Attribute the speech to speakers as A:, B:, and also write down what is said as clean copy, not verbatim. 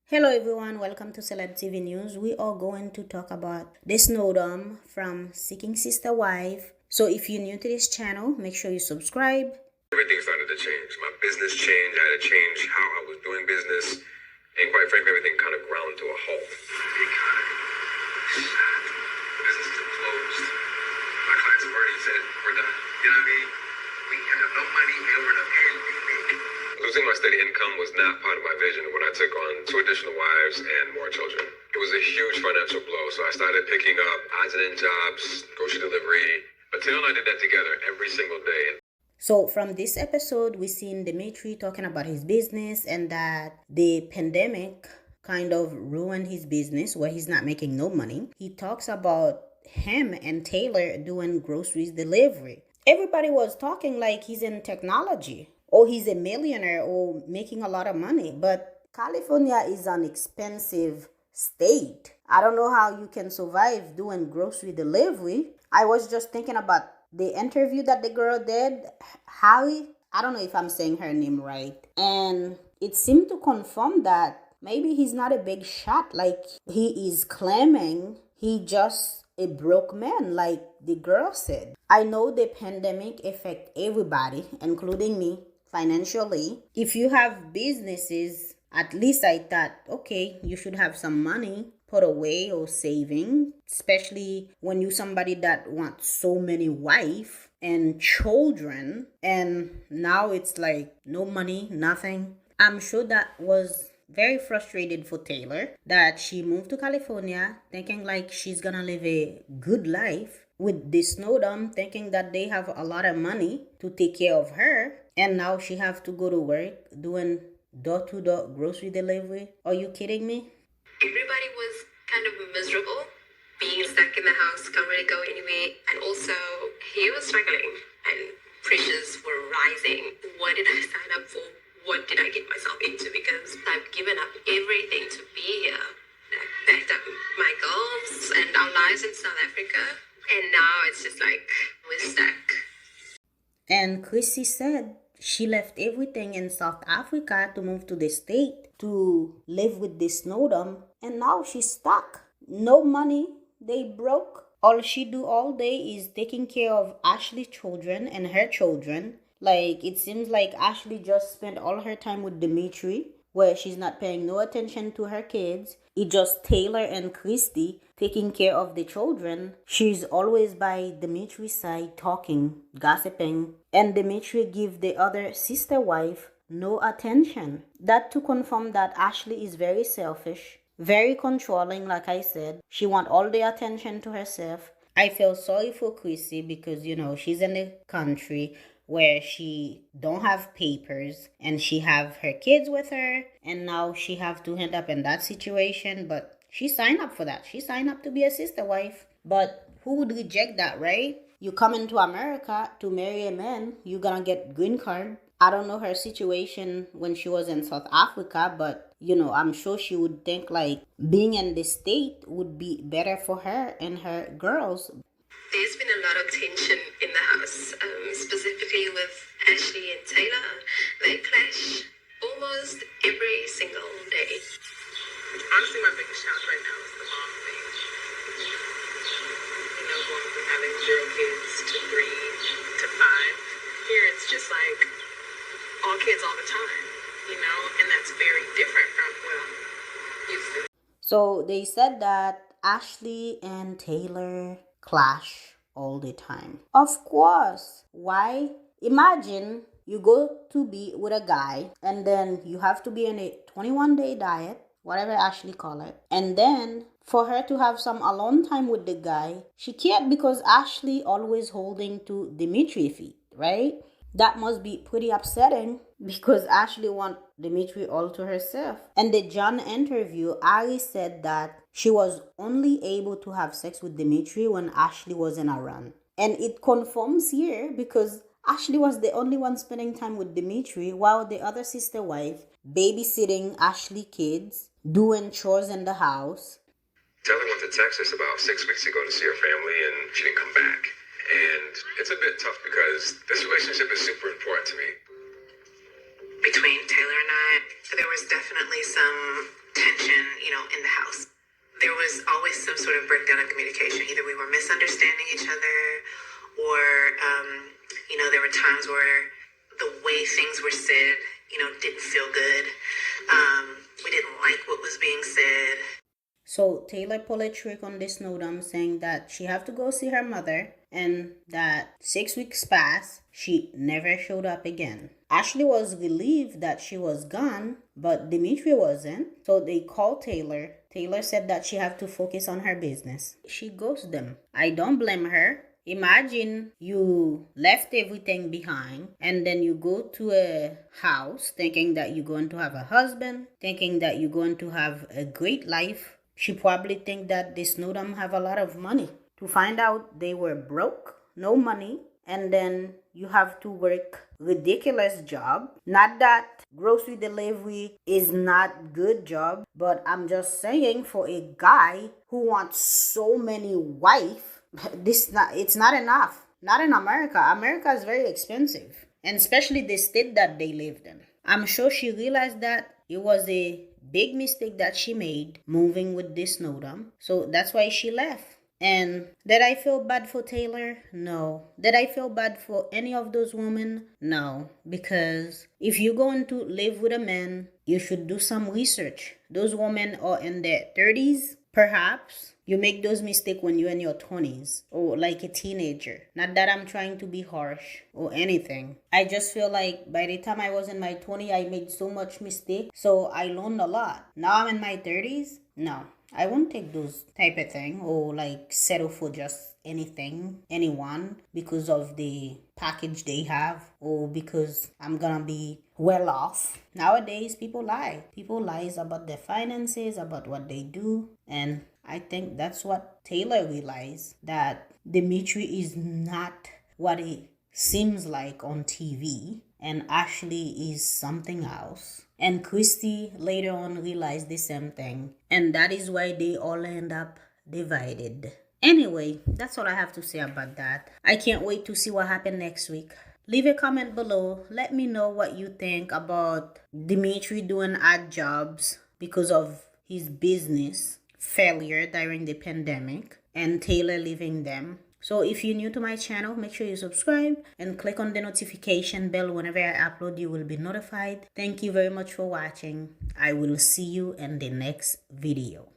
A: Hello everyone, welcome to Celeb TV News. We are going to talk about the Snowdon from Seeking Sister Wife. So if you're new to this channel, make sure you subscribe.
B: Everything started to change. My business changed. I had to change how I was doing business. And quite frankly, everything kind of ground to a halt. The businesses have closed. My clients have already said, we're done. You know what I mean? We have no money. We don't have anything. Losing my steady income was not part of my vision when I took on 2 additional wives and more children. It was a huge financial blow, so I started picking up odds and end jobs, grocery delivery. But Taylor and I did that together every single day.
A: So from this episode, we seen Dimitri talking about his business and that the pandemic kind of ruined his business where he's not making no money. He talks about him and Taylor doing groceries delivery. Everybody was talking like he's in technology or he's a millionaire or making a lot of money. But California is an expensive state. I don't know how you can survive doing grocery delivery. I was just thinking about the interview that the girl did, Howie. I don't know if I'm saying her name right. And it seemed to confirm that maybe he's not a big shot like he is claiming. He just a broke man, like the girl said. I know the pandemic affect everybody, including me, financially. If you have businesses, at least I thought, okay, you should have some money put away or saving, especially when you somebody that wants so many wife and children, and now it's like no money, nothing. I'm sure that was very frustrated for Taylor that she moved to California thinking like she's gonna live a good life with the Snowdon, thinking that they have a lot of money to take care of her, and now she have to go to work doing door-to-door grocery delivery. Are you kidding me?
C: Everybody was kind of miserable, being stuck in the house, can't really go anywhere, and also he was struggling and pressures were rising. What did I sign up for? What did I get myself into? Because I've given up everything to be here. I packed up my girls and our lives in South Africa, and now it's just like we're stuck.
A: And Chrissy said she left everything in South Africa to move to the state to live with this Snowdon, and now she's stuck. No money, they broke. All she do all day is taking care of Ashley's children and her children. Like, it seems like Ashley just spent all her time with Dimitri, where she's not paying no attention to her kids. It's just Taylor and Christy taking care of the children. She's always by Dimitri's side talking, gossiping, and Dimitri give the other sister wife no attention. That to confirm that Ashley is very selfish, very controlling, like I said. She want all the attention to herself. I feel sorry for Chrissy because, she's in a country where she don't have papers and she have her kids with her, and now she have to end up in that situation. But she signed up for that. She signed up to be a sister wife. But who would reject that, right? You come into America to marry a man, you're gonna get green card. I don't know her situation when she was in South Africa, but I'm sure she would think like being in the state would be better for her and her girls.
C: There's been a lot of tension in the house, specifically with Ashley and Taylor. They clash almost every single day.
D: Honestly, my biggest challenge right now is the mom thing. Going from having 0 kids to 3 to 5. Here it's just like all kids all the time, and that's very different from what I'm used to.
A: So they said that Ashley and Taylor clash all the time. Of course. Why? Imagine you go to be with a guy and then you have to be in a 21-day diet, whatever Ashley call it. And then for her to have some alone time with the guy, she can't because Ashley always holding to Dimitri's feet, right? That must be pretty upsetting because Ashley want Dimitri all to herself. In the John interview, Ari said that she was only able to have sex with Dimitri when Ashley wasn't around. And it confirms here because Ashley was the only one spending time with Dimitri while the other sister wife babysitting Ashley kids, doing chores in the house.
B: Taylor went to Texas about 6 weeks ago to see her family, and she didn't come back. And it's a bit tough because this relationship is super important to me.
C: Between Taylor and I, there was definitely some tension
D: in the house. There was always some sort of breakdown in communication. Either we were misunderstanding each other, or, there were times where the way things were said, didn't feel good. We didn't like what was being said.
A: So Taylor pulled a trick on this Snowdon, saying that she have to go see her mother, and that 6 weeks passed, she never showed up again. Ashley was relieved that she was gone, but Dimitri wasn't. So they called Taylor. Taylor said that she have to focus on her business. She ghosted them. I don't blame her. Imagine you left everything behind and then you go to a house thinking that you're going to have a husband, thinking that you're going to have a great life. She probably think that the Snowdon have a lot of money. To find out they were broke, no money, and then you have to work ridiculous job. Not that grocery delivery is not good job, but I'm just saying, for a guy who wants so many wife, it's not enough. Not in America. America is very expensive, and especially the state that they lived in. I'm sure she realized that it was a big mistake that she made moving with this Snowdon. So that's why she left. And did I feel bad for Taylor? No. Did I feel bad for any of those women? No. Because if you're going to live with a man, you should do some research. Those women are in their 30s, perhaps. You make those mistakes when you're in your 20s or like a teenager. Not that I'm trying to be harsh or anything. I just feel like by the time I was in my 20s, I made so much mistake. So I learned a lot. Now I'm in my 30s. No, I won't take those type of thing or like settle for just anyone because of the package they have or because I'm gonna be well off. Nowadays, people lie. People lies about their finances, about what they do, and I think that's what Taylor realized, that Dimitri is not what he seems like on TV, and Ashley is something else. And Christy later on realized the same thing, and that is why they all end up divided. Anyway, that's all I have to say about that. I can't wait to see what happens next week. Leave a comment below. Let me know what you think about Dimitri doing odd jobs because of his business failure during the pandemic and Taylor leaving them. So if you're new to my channel, make sure you subscribe and click on the notification bell. Whenever I upload, you will be notified. Thank you very much for watching. I will see you in the next video.